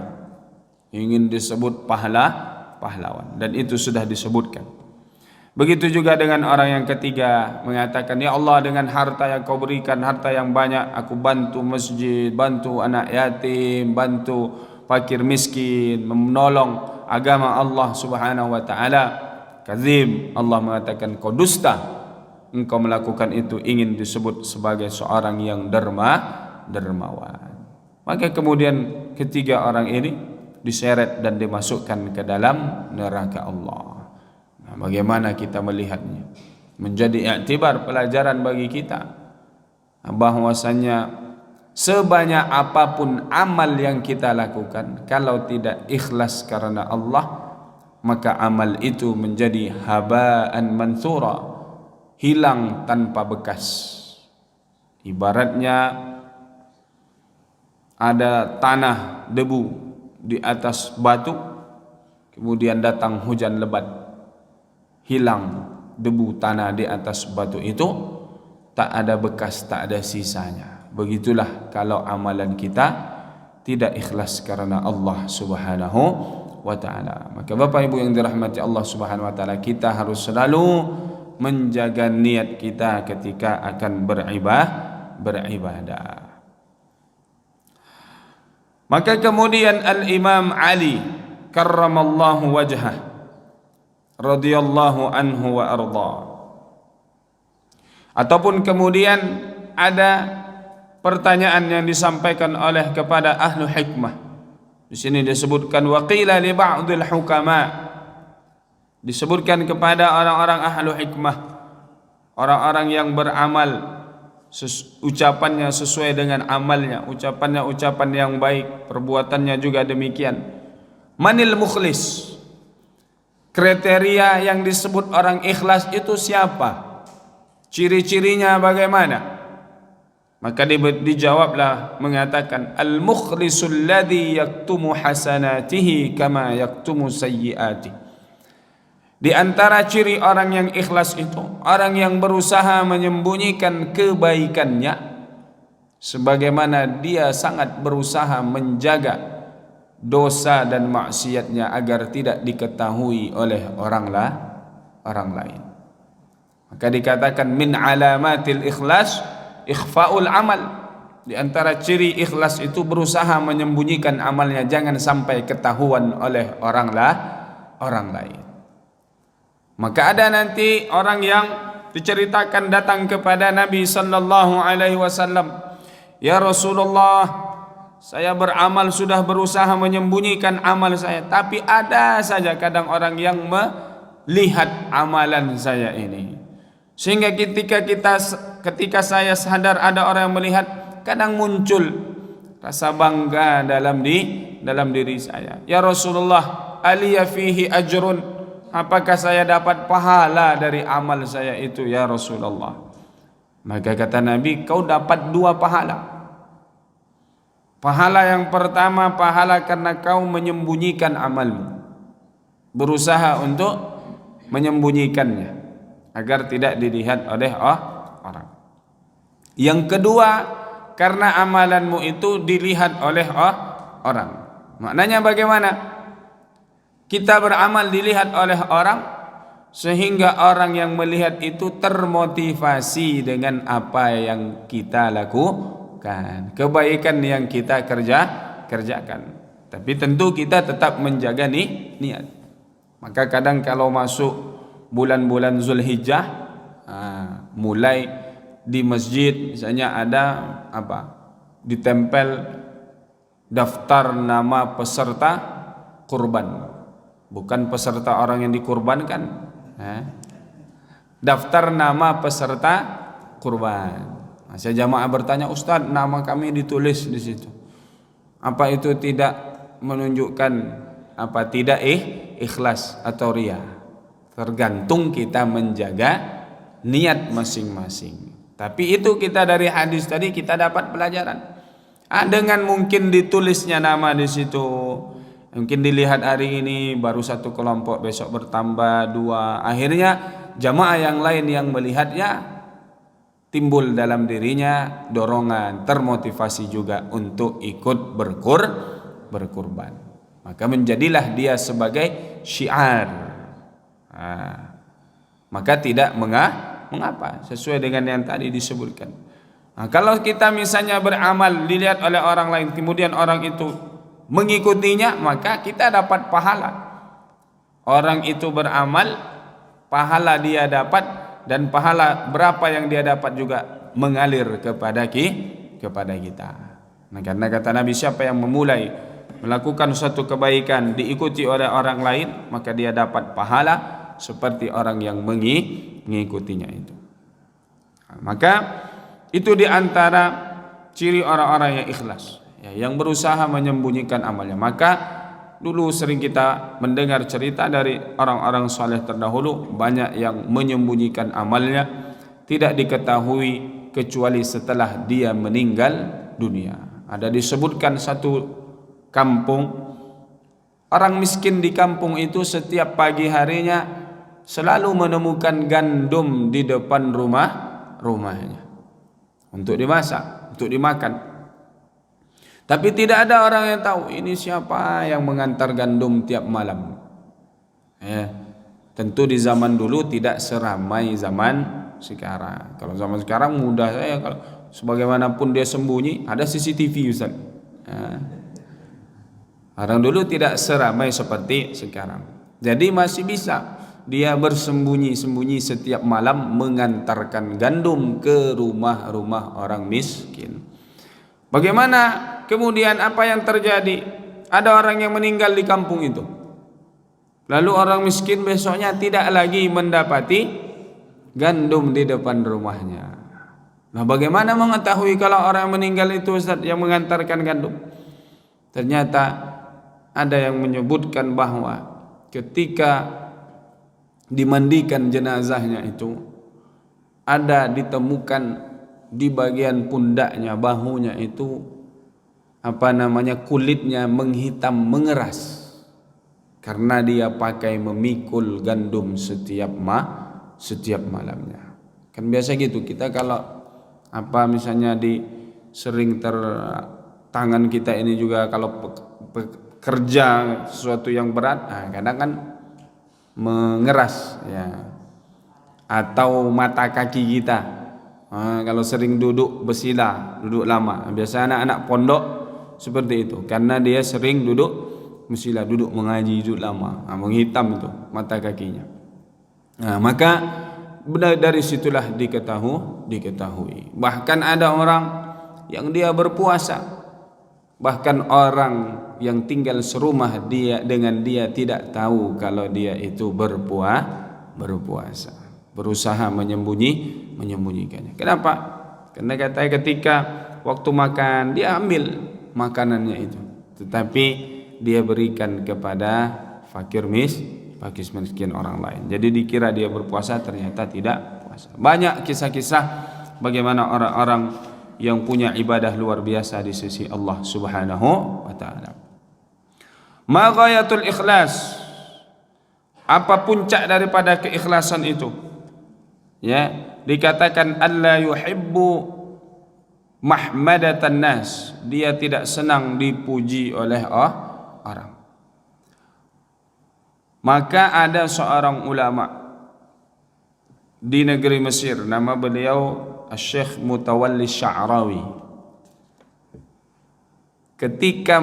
ingin disebut pahlawan, dan itu sudah disebutkan. Begitu juga dengan orang yang ketiga, mengatakan, ya Allah, dengan harta yang kau berikan, harta yang banyak, aku bantu masjid, bantu anak yatim, bantu fakir miskin, menolong agama Allah Subhanahu wa taala. Kadzib, Allah mengatakan, kau dusta, engkau melakukan itu ingin disebut sebagai seorang yang dermawan. Maka kemudian ketiga orang ini diseret dan dimasukkan ke dalam neraka Allah. Nah, bagaimana kita melihatnya? Menjadi iktibar, pelajaran bagi kita, bahwasanya sebanyak apapun amal yang kita lakukan, kalau tidak ikhlas karena Allah, maka amal itu menjadi haba'an mansura, hilang tanpa bekas. Ibaratnya ada tanah debu di atas batu, kemudian datang hujan lebat, hilang debu tanah di atas batu itu, tak ada bekas, tak ada sisanya. Begitulah kalau amalan kita tidak ikhlas karena Allah Subhanahu wa taala. Maka Bapak Ibu yang dirahmati Allah Subhanahu wa taala, kita harus selalu menjaga niat kita ketika akan beribadah. Maka kemudian Al-Imam Ali karramallahu wajhah radhiyallahu anhu wa arda, ataupun kemudian ada pertanyaan yang disampaikan oleh kepada ahlu hikmah. Di sini disebutkan waqila li ba'dil hukama, disebutkan kepada orang-orang ahlu hikmah, orang-orang yang beramal, ucapannya sesuai dengan amalnya, ucapannya ucapan yang baik, perbuatannya juga demikian. Manil mukhlis, kriteria yang disebut orang ikhlas itu siapa? Ciri-cirinya bagaimana? Maka dijawablah mengatakan, al-mukhlisul ladzi yaktumu hasanatihi kama yaktumu sayyiati. Di antara ciri orang yang ikhlas itu, orang yang berusaha menyembunyikan kebaikannya sebagaimana dia sangat berusaha menjaga dosa dan maksiatnya agar tidak diketahui oleh orang lain. Maka dikatakan min alamatil ikhlas ikhfaul amal. Di antara ciri ikhlas itu berusaha menyembunyikan amalnya, jangan sampai ketahuan oleh orang lain. Maka ada nanti orang yang diceritakan datang kepada Nabi sallallahu alaihi wasallam, ya Rasulullah, saya beramal sudah berusaha menyembunyikan amal saya, tapi ada saja kadang orang yang melihat amalan saya ini, sehingga ketika saya sadar ada orang yang melihat, kadang muncul rasa bangga dalam diri saya. Ya Rasulullah, aliya fihi ajrun, apakah saya dapat pahala dari amal saya itu ya Rasulullah? Maka kata Nabi, kau dapat 2 pahala. Pahala yang pertama, pahala karena kau menyembunyikan amalmu, berusaha untuk menyembunyikannya agar tidak dilihat oleh orang. Yang kedua, karena amalanmu itu dilihat oleh orang. Maknanya bagaimana? Kita beramal dilihat oleh orang, sehingga orang yang melihat itu termotivasi dengan apa yang kita lakukan, kebaikan yang kita kerjakan. Tapi tentu kita tetap menjaga niat. Maka kadang kalau masuk bulan-bulan Zulhijjah, mulai di masjid misalnya ada ditempel daftar nama peserta kurban, bukan peserta orang yang dikurbankan, daftar nama peserta kurban. Saya jamaah bertanya, Ustaz, nama kami ditulis di situ, apa itu tidak menunjukkan tidak ikhlas atau riya? Tergantung kita menjaga niat masing-masing. Tapi itu kita dari hadis tadi kita dapat pelajaran. Dengan mungkin ditulisnya nama di situ, mungkin dilihat hari ini baru 1 kelompok, besok bertambah 2, akhirnya jamaah yang lain yang melihatnya timbul dalam dirinya dorongan, termotivasi juga untuk ikut berkurban. Maka menjadilah dia sebagai syiar. Maka tidak mengapa, sesuai dengan yang tadi disebutkan. Kalau kita misalnya beramal dilihat oleh orang lain, kemudian orang itu mengikutinya, maka kita dapat pahala. Orang itu beramal, pahala dia dapat, dan pahala berapa yang dia dapat juga mengalir kepada kita. Nah, karena kata Nabi, siapa yang memulai melakukan suatu kebaikan diikuti oleh orang lain, maka dia dapat pahala seperti orang yang mengikutinya itu. Maka itu diantara ciri orang-orang yang ikhlas, yang berusaha menyembunyikan amalnya. Maka dulu sering kita mendengar cerita dari orang-orang saleh terdahulu, banyak yang menyembunyikan amalnya, tidak diketahui kecuali setelah dia meninggal dunia. Ada disebutkan satu kampung, orang miskin di kampung itu setiap pagi harinya selalu menemukan gandum di depan rumahnya untuk dimasak, untuk dimakan. Tapi tidak ada orang yang tahu ini siapa yang mengantar gandum tiap malam. Tentu di zaman dulu tidak seramai zaman sekarang. Kalau zaman sekarang mudah saya, kalau sebagaimanapun dia sembunyi, ada CCTV, Ustaz. Orang dulu tidak seramai seperti sekarang. Jadi masih bisa dia bersembunyi-sembunyi setiap malam mengantarkan gandum ke rumah-rumah orang miskin. Bagaimana kemudian apa yang terjadi? Ada orang yang meninggal di kampung itu. Lalu orang miskin besoknya tidak lagi mendapati gandum di depan rumahnya. Nah, bagaimana mengetahui kalau orang yang meninggal itu, Ustaz, yang mengantarkan gandum? Ternyata ada yang menyebutkan bahwa ketika dimandikan jenazahnya itu, ada ditemukan di bagian pundaknya, bahunya itu kulitnya menghitam, mengeras, karena dia pakai memikul gandum setiap malamnya. Kan biasa gitu, kita kalau misalnya tangan kita ini juga kalau kerja sesuatu yang berat, kadang kan mengeras ya, atau mata kaki kita kalau sering duduk bersila, duduk lama, biasa anak-anak pondok seperti itu, karena dia sering duduk bersila, duduk mengaji, duduk lama, menghitam itu mata kakinya. Maka dari situlah diketahui. Bahkan ada orang yang dia berpuasa, bahkan orang yang tinggal serumah dengan dia tidak tahu kalau dia itu berpuasa, berusaha menyembunyikannya. Kenapa? Karena katanya ketika waktu makan dia ambil makanannya itu, tetapi dia berikan kepada fakir miskin orang lain. Jadi dikira dia berpuasa, ternyata tidak puasa. Banyak kisah-kisah bagaimana orang-orang yang punya ibadah luar biasa di sisi Allah Subhanahu wa taala. Ma ghayatul ikhlas? Apa puncak daripada keikhlasan itu? Ya, dikatakan alla yuhibbu mahmadatan nas, dia tidak senang dipuji oleh orang. Maka ada seorang ulama di negeri Mesir, nama beliau Syekh Mutawalli Sya'rawi. Ketika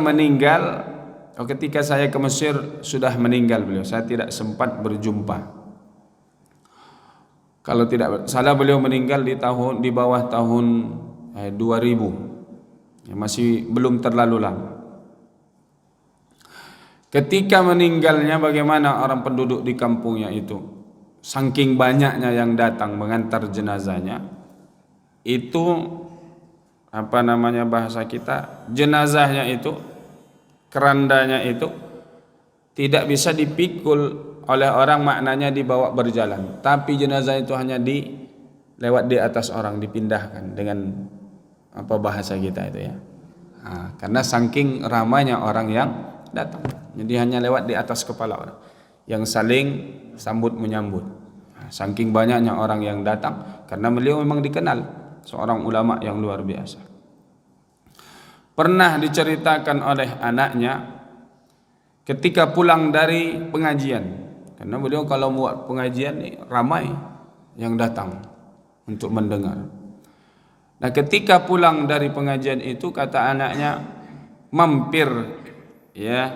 saya ke Mesir sudah meninggal beliau, saya tidak sempat berjumpa. Kalau tidak salah beliau meninggal di bawah tahun 2000, ya, masih belum terlalu lama. Ketika meninggalnya, bagaimana orang penduduk di kampungnya itu, saking banyaknya yang datang mengantar jenazahnya, itu bahasa kita, jenazahnya itu, kerandanya itu tidak bisa dipikul oleh orang, maknanya dibawa berjalan, tapi jenazah itu hanya lewat di atas orang, dipindahkan dengan bahasa kita itu ya. Karena saking ramainya orang yang datang, jadi hanya lewat di atas kepala orang yang saling sambut menyambut. Saking banyaknya orang yang datang, karena beliau memang dikenal seorang ulama yang luar biasa. Pernah diceritakan oleh anaknya ketika pulang dari pengajian, karena beliau kalau buat pengajian ramai yang datang untuk mendengar. Nah, ketika pulang dari pengajian itu, kata anaknya, mampir ya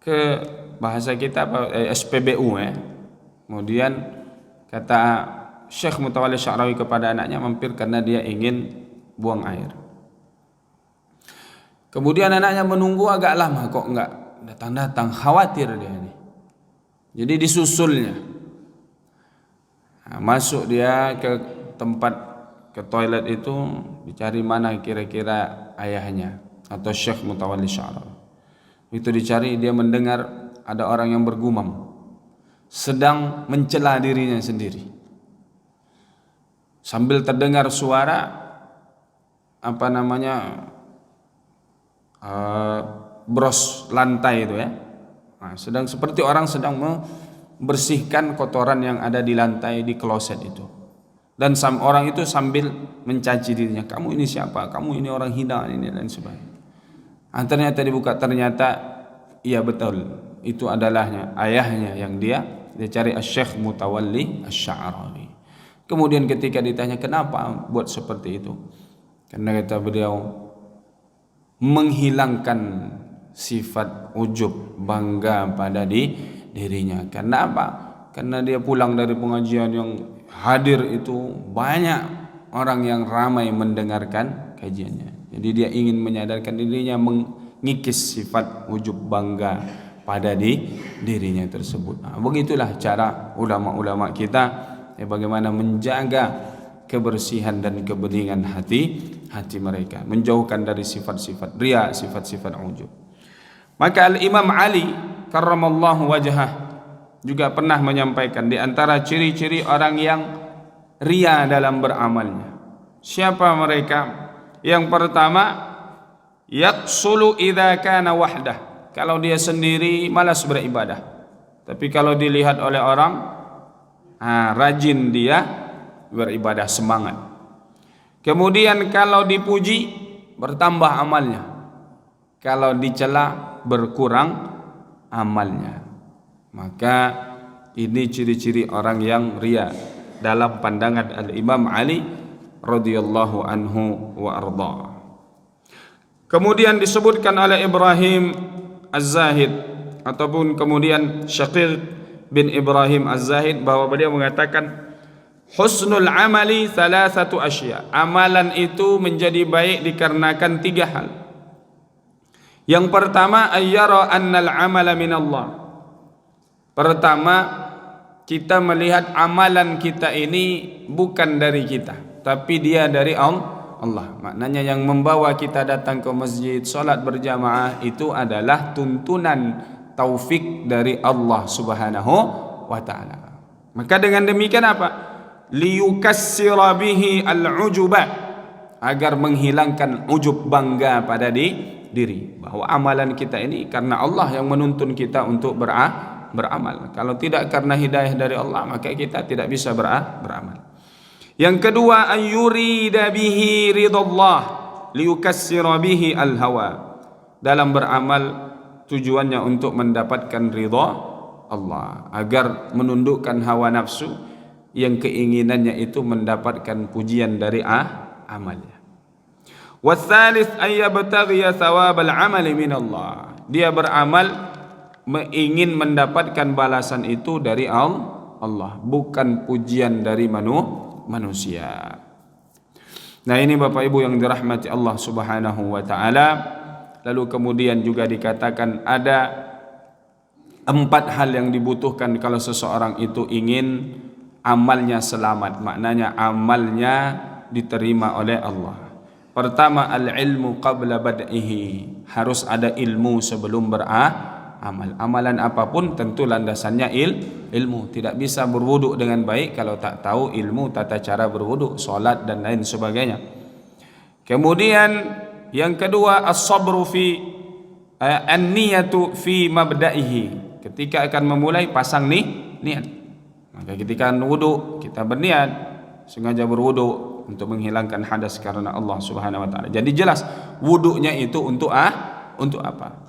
ke bahasa kita SPBU ya. Kemudian kata Syekh Mutawalli Sya'rawi kepada anaknya, mampir karena dia ingin buang air. Kemudian anaknya menunggu agak lama, kok enggak datang-datang, khawatir dia ini. Jadi disusulnya. Masuk dia ke toilet itu, dicari mana kira-kira ayahnya atau Syekh Mutawalli Sya'rawi. Itu dicari, dia mendengar ada orang yang bergumam, sedang mencela dirinya sendiri. Sambil terdengar suara bros lantai itu ya. Seperti orang sedang membersihkan kotoran yang ada di lantai di kloset itu. Dan orang itu sambil mencaci dirinya, kamu ini siapa? Kamu ini orang hina ini dan sebagainya. Ternyata dibuka, ternyata iya betul, itu adalah ayahnya yang dia cari, Syekh Mutawalli Sya'rawi. Kemudian ketika ditanya kenapa buat seperti itu, karena kata beliau, menghilangkan sifat ujub, bangga pada dirinya. Karena apa? Karena dia pulang dari pengajian yang hadir itu banyak orang yang ramai mendengarkan kajiannya. Jadi dia ingin menyadarkan dirinya, mengikis sifat ujub, bangga pada dirinya tersebut. Begitulah cara ulama-ulama kita bagaimana menjaga kebersihan dan kebeningan hati mereka, menjauhkan dari sifat-sifat riya, sifat-sifat ujub. Maka Al-Imam Ali karramallahu wajhah juga pernah menyampaikan di antara ciri-ciri orang yang riya dalam beramalnya. Siapa mereka? Yang pertama, yaqsulu idza kana wahdah. Kalau dia sendiri malas beribadah. Tapi kalau dilihat oleh orang, rajin dia beribadah, semangat. Kemudian kalau dipuji, bertambah amalnya. Kalau dicela, berkurang amalnya. Maka ini ciri-ciri orang yang riya dalam pandangan Al-Imam Ali radhiyallahu anhu wa arda. Kemudian disebutkan oleh Ibrahim Az-Zahid ataupun kemudian Syaqir bin Ibrahim Az-Zahid bahwa beliau mengatakan husnul amali thalathatu asya. Amalan itu menjadi baik dikarenakan tiga hal. Yang pertama, ayyara annal amala minallah. Pertama, kita melihat amalan kita ini bukan dari kita, tapi dia dari Allah. Maknanya yang membawa kita datang ke masjid, solat berjamaah itu adalah tuntunan taufik dari Allah Subhanahu wa taala. Maka dengan demikian apa? Liyukassira bihi al-ujuba, agar menghilangkan ujub, bangga pada diri, bahwa amalan kita ini karena Allah yang menuntun kita untuk beramal. Kalau tidak karena hidayah dari Allah, maka kita tidak bisa beramal. Yang kedua, ayyurida bihi ridallah liyukassira bihi al-hawa. Dalam beramal tujuannya untuk mendapatkan ridha Allah, agar menundukkan hawa nafsu yang keinginannya itu mendapatkan pujian dari amalnya. Wasalits ayyabtaghiya thawabal amali min Allah. Dia beramal ingin mendapatkan balasan itu dari Allah, bukan pujian dari manusia. Nah, ini Bapak Ibu yang dirahmati Allah Subhanahu wa taala. Lalu kemudian juga dikatakan ada 4 hal yang dibutuhkan kalau seseorang itu ingin amalnya selamat, maknanya amalnya diterima oleh Allah. Pertama, al-ilmu qabla bad'ihi. Harus ada ilmu sebelum beramal. Amalan apapun tentu landasannya ilmu. Tidak bisa berwuduk dengan baik kalau tak tahu ilmu tata cara berwuduk, solat dan lain sebagainya. Kemudian yang kedua, as-sabru fi an-niyatu fi mabda'ihi. Ketika akan memulai, pasang niat. Maka ketika wuduk kita berniat, sengaja berwuduk untuk menghilangkan hadas karena Allah Subhanahu wa taala. Jadi jelas wuduknya itu untuk apa?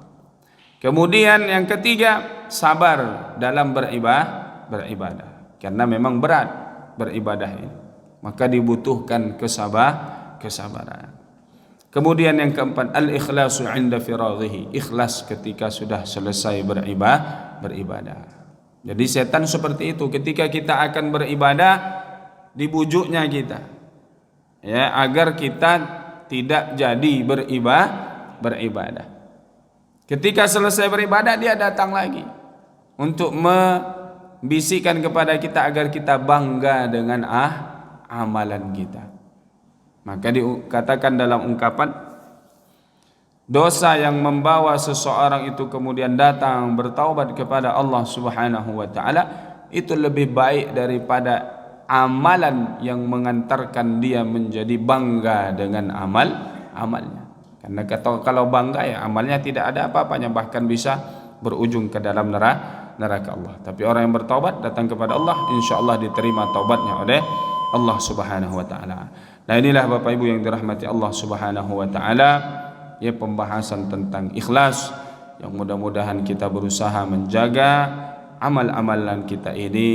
Kemudian yang ketiga, sabar dalam beribadah. Karena memang berat beribadah ini. Maka dibutuhkan kesabaran. Kemudian yang keempat, al-ikhlasu 'inda firaghihi. Ikhlas ketika sudah selesai beribadah. Jadi setan seperti itu, ketika kita akan beribadah dibujuknya kita, ya, agar kita tidak jadi beribadah. Ketika selesai beribadah, dia datang lagi untuk membisikkan kepada kita agar kita bangga dengan amalan kita. Maka dikatakan dalam ungkapan, dosa yang membawa seseorang itu kemudian datang bertaubat kepada Allah Subhanahu wa taala itu lebih baik daripada amalan yang mengantarkan dia menjadi bangga dengan amalnya. Karena kalau bangga, ya amalnya tidak ada apa-apanya, bahkan bisa berujung ke dalam neraka Allah. Tapi orang yang bertaubat datang kepada Allah, insyaallah diterima taubatnya oleh Allah Subhanahu wa taala. Nah, inilah Bapak Ibu yang dirahmati Allah Subhanahu wa taala, ya, pembahasan tentang ikhlas, yang mudah-mudahan kita berusaha menjaga amal-amalan kita ini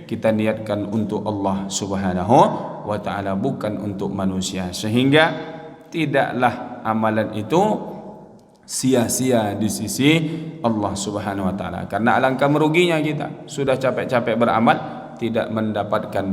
kita niatkan untuk Allah Subhanahu wa taala, bukan untuk manusia, sehingga tidaklah amalan itu sia-sia di sisi Allah Subhanahu wa taala. Karena alangkah meruginya kita sudah capek-capek beramal tidak mendapatkan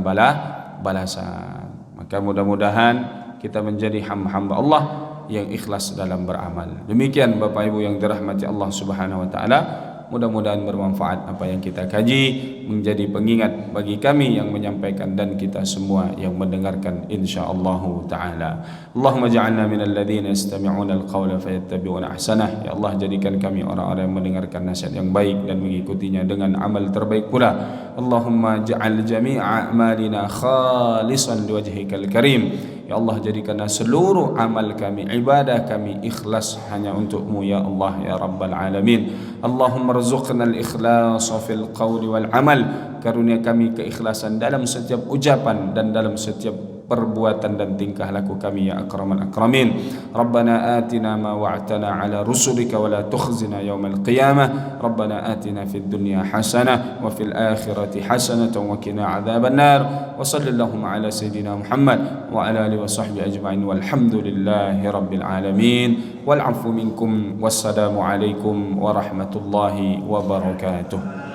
balasan. Maka mudah-mudahan kita menjadi hamba-hamba Allah yang ikhlas dalam beramal. Demikian Bapak Ibu yang dirahmati Allah Subhanahu wa taala. Mudah-mudahan bermanfaat apa yang kita kaji, menjadi pengingat bagi kami yang menyampaikan dan kita semua yang mendengarkan insyaallah taala. Allahumma ja'alna minal ladzina yastami'una al-qawla fayattabi'una ahsanah. Ya Allah, jadikan kami orang-orang yang mendengarkan nasihat yang baik dan mengikutinya dengan amal terbaik pula. Allahumma ja'al jami'a a'malina khalisan liwajhikal karim. Ya Allah, jadikanlah seluruh amal kami, ibadah kami ikhlas hanya untuk-Mu ya Allah ya Rabbal Alamin. Allahumma rzuqna al-ikhlas fil qawli wal amal. Karunia kami keikhlasan dalam setiap ucapan dan dalam setiap perbuatan dan tingkah laku kami ya akramal akramin. Rabbana atina ma wa'tana ala rusulika wa la tukhzina yawmal qiyamah. Rabbana atina fid dunya hasanah wa fil akhirati hasanah wa qina adzaban nar. Wa sallallahu ala sayidina Muhammad wa ala alihi wa sahbihi ajma'in walhamdulillahi rabbil alamin. Wal 'afwu minkum wassalamu alaikum warahmatullahi wabarakatuh.